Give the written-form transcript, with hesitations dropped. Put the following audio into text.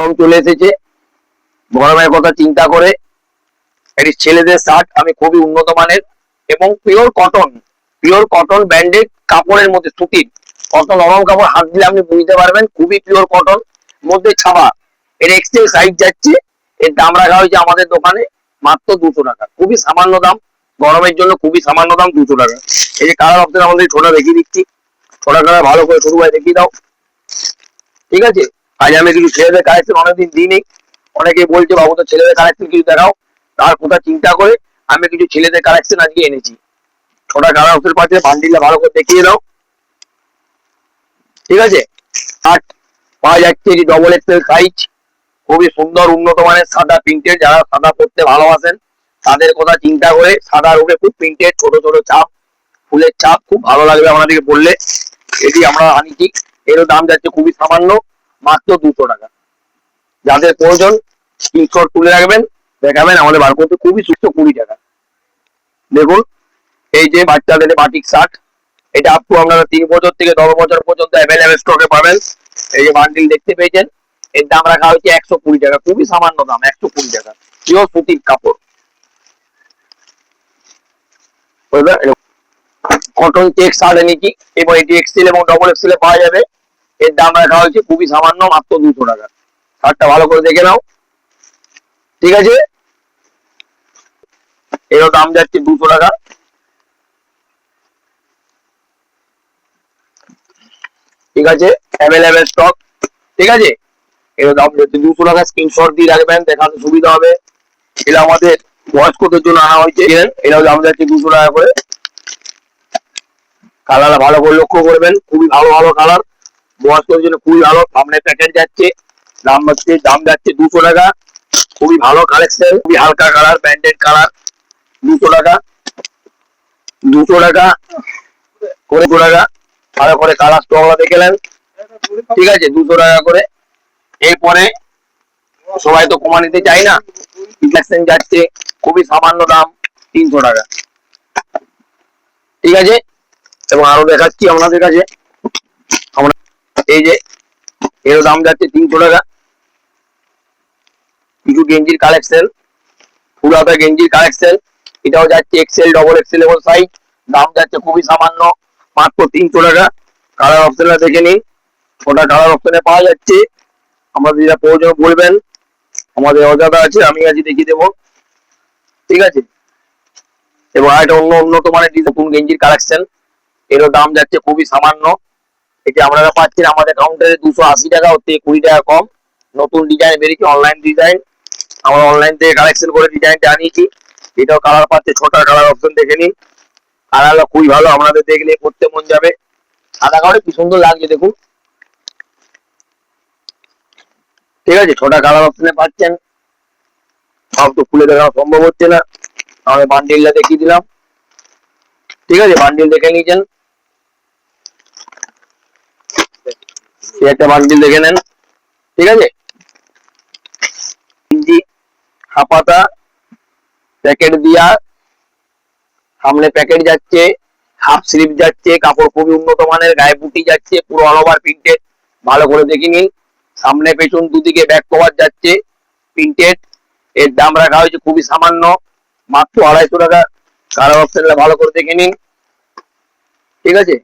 গরম চলে এসেছে, গরমের কথা চিন্তা করে এটি ছেলেদের শার্ট আমি খুবই উন্নত মানের এবং পিওর কটন ব্র্যান্ডেড কাপড়ের মধ্যে, সুতির কত নরম কাপড়, হাত দিলে আপনি বুঝতে পারবেন, খুবই পিওর কটন মধ্যে ছাপা। এর এক্সেল সাইজ যাচ্ছে, এর দাম রাখা হয়েছে আমাদের দোকানে মাত্র 200 টাকা, খুবই সামান্য দাম, গরমের জন্য খুবই সামান্য দাম 200 টাকা। এই যে কালার অপশন আমাদের ছোটা দেখিয়ে দিচ্ছি, ছোটা কালার ভালো করে শুরু ভাই দেখিয়ে দাও। ঠিক আছে, আজ আমি কিছু ছেলেদের কালেকশন অনেকদিন দিইনি, অনেকে বলছে বাবু তো ছেলেদের কালেকশন কিছু দেখাও, তার কথা চিন্তা করে আমি কিছু ছেলেদের কালেকশন আজকে এনেছি। ছোটা কালার অপশন পাচ্ছে, বান্ডিলটা ভালো করে দেখিয়ে দাও। ঠিক আছে, আর পাওয়া যাচ্ছে এটি ডবল এক্সেল সাইজ, খুবই সুন্দর উন্নত মানের সাদা প্রিন্টেড, যারা সাদা পড়তে ভালোবাসেন তাদের কথা চিন্তা করে সাদার উপরে খুব প্রিন্টেড ছোট ছোট চাপ, ফুলের চাপ, খুব ভালো লাগবে আপনাদেরকে বললে। এটি আমরা আনিছি, এরও দাম যাচ্ছে খুবই সামান্য, মাত্র 200 টাকা। যাদের প্রয়োজন স্ক্রিনশট তুলে রাখবেন, দেখাবেন, আমাদের বার করতে খুবই সুস্থ 20 টাকা। দেখুন এই যে বাচ্চাদের বাটিক শার্ট, এটা আপ টু আপনারা 3 বছর থেকে 10 বছর পর্যন্ত অ্যাভেলেবেল স্টকে পাবেন। এই যে বান্ডিল দেখতে পেয়েছেন, এর দাম রাখা হয়েছে 120 টাকা, খুবই সামান্য দাম, 120 টাকা, পিওর সুতির কাপড়, কটন চেক শার্ট এনেছি এবং এটি এক্সেল এবং ডবল এক্সেল এ পাওয়া যাবে। এর দাম রাখা হয়েছে খুবই সামান্য, মাত্র 200 টাকা। শার্টটা ভালো করে দেখে নাও। ঠিক আছে, এরও দাম যাচ্ছে 200 টাকা। ঠিক আছে, অ্যাভেলেবেল স্টক। ঠিক আছে, এর দাম যাচ্ছে 200 টাকা, স্ক্রিনশট দিয়ে রাখবেন, দেখাতে সুবিধা হবে। এটা আমাদের বয়স্কদের জন্য আনা হয়েছে, এটাও দাম যাচ্ছে 200 টাকা করে। কালার ভালো করে লক্ষ্য করবেন, খুবই ভালো ভালো কালার, বয়স্কদের জন্য খুবই ভালো। সামনে প্যাকেট যাচ্ছে, দাম যাচ্ছে 200 টাকা, খুবই ভালো কালেকশন, খুবই হালকা কালার, ব্র্যান্ডেড কালার, 200 টাকা, 200 টাকা করে 200 টাকা ভালো করে কালার স্টকগুলো দেখে নেন। ঠিক আছে, 200 টাকা করে। এরপরে সবাই তো কমা নিতে চাই না, কালেকশন যাচ্ছে খুবই সামান্য দাম, 300 টাকা। ঠিক আছে, এবং আরো দেখাচ্ছি আপনাদের কাছে, আমরা এই যে এর দাম যাচ্ছে 300 টাকা। কিছু গেঞ্জির কালেকশন, ফুল হাতা গেঞ্জির কালেকশন, এটাও যাচ্ছে এক্সেল ডবল এক্সেল এবং সাইজ, দাম যাচ্ছে খুবই সামান্য, মাত্র 300 টাকা। কালার অপশনটা দেখে নিন, ওটা কালার অপশনে পাওয়া যাচ্ছে, আমাদের যেটা প্রয়োজন বলবেন, আমাদের অজাদা আছে, আমি আজ দেখিয়ে দেবো। ঠিক আছে, এবং এটা উন্নত মানের নতুন গেঞ্জির কালেকশন, এরও দাম যাচ্ছে খুবই সামান্য। এটি আপনারা পাচ্ছেন আমাদের কাউন্টারে 280 টাকা, ওর থেকে 20 টাকা কম। নতুন ডিজাইন বেরিয়েছে, অনলাইন ডিজাইন, আমরা অনলাইন থেকে কালেকশন করে ডিজাইনটা আনিয়েছি। এটাও কালার পাচ্ছে, ছোটা কালার অপশন দেখে নিন, কালারটা খুবই ভালো, আপনাদের দেখলে পড়তে মন যাবে। সাদা কালারে কি সুন্দর লাগছে দেখুন। ঠিক আছে, ছোটা কালার অপশনে পাচ্ছেন, সব তো খুলে দেখানো সম্ভব হচ্ছে না, আমি বান্ডিলটা দেখিয়ে দিলাম। ঠিক আছে, বান্ডিল দেখে নিয়েছেন, একটা বান্ডিল দেখে নেন। ঠিক আছে, হাফাতা প্যাকেট দিয়া, সামনে প্যাকেট যাচ্ছে, হাফ স্লিভ যাচ্ছে, কাপড় খুবই উন্নত মানের, গায়ে বুটি যাচ্ছে, পুরো অল ওভার প্রিন্টেড, ভালো করে দেখে নিন। সামনে পেছন দুদিকে ব্যাক কভার যাচ্ছে প্রিন্টেড, এর দাম রাখা হয়েছে খুবই সামান্য, মাত্র 250 টাকা। কালার অপশনটা ভালো করে দেখে নিন। ঠিক আছে।